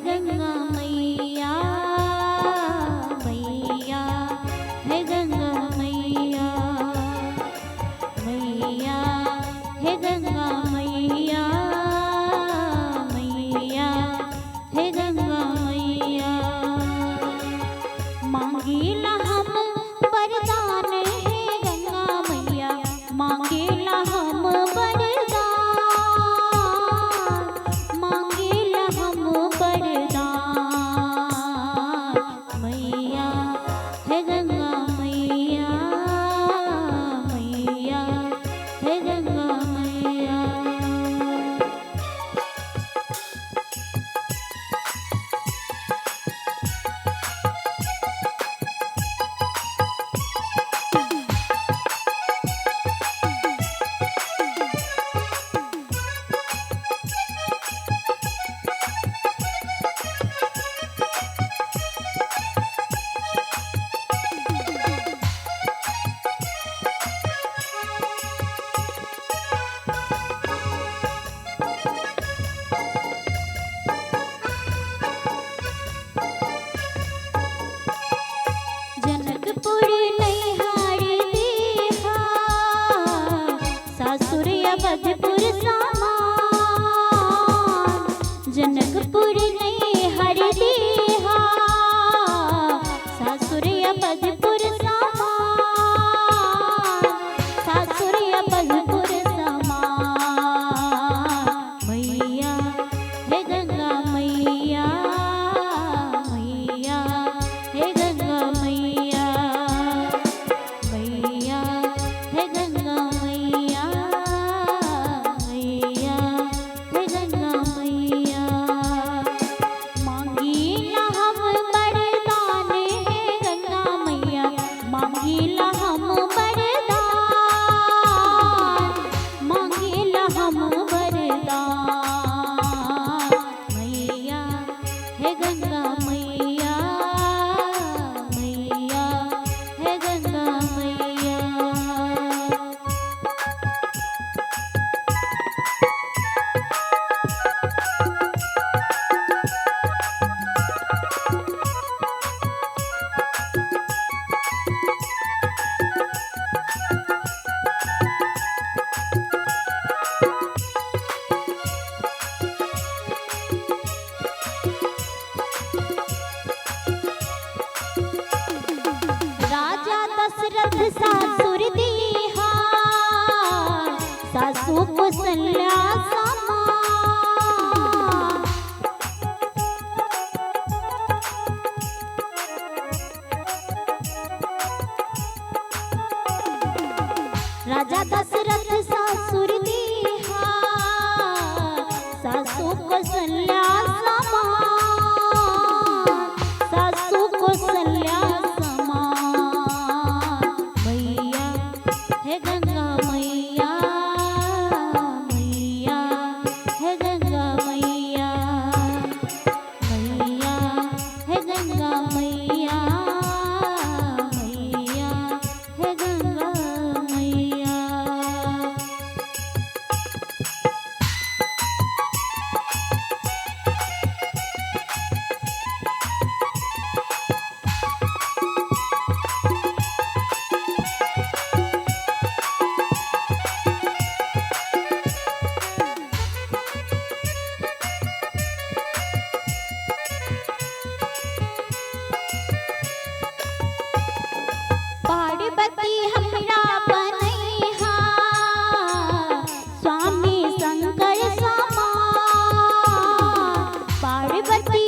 गंगा मैया, मैया है गंगा मैया, मैया है गंगा मैया, मैया है गंगा मैया। मांगेला हम वरदान है गंगा मैया, मांगेला हम वरदान, मांगेला हम वरदान। मैया है गंगा मैया, मैया है गंगा मैया। जनकपुर नैहारी देहा, सासुर अवधपुर समान। जनकपुर नैहारी देहा, सासुर अवधपुर समान, सासुर अवधपुर समान। मैया है गंगा मैया, मैया है गंगा मैया, मैया है गंगा मैया, मैया है गंगा मैया। मांगीला हम वरदान है गंगा मैया, मांगीला हम वरदान, मांगीला हम वरदान। मैया है गंगा मैया, मैया है गंगा मैया। राजा दशरथ सासुर दीहा, सासु कौशल्या समान। राजा दशरथ सासुर दीहा, सासु कौशल्या समान, सासु कौशल्या समान। मैया है गंगा मैया, मैया है गंगा मैया, मैया है गंगा मैया, मैया है गंगा मैया। पार्वती हमरा बनैहा, स्वामी शंकर समान। पार्वती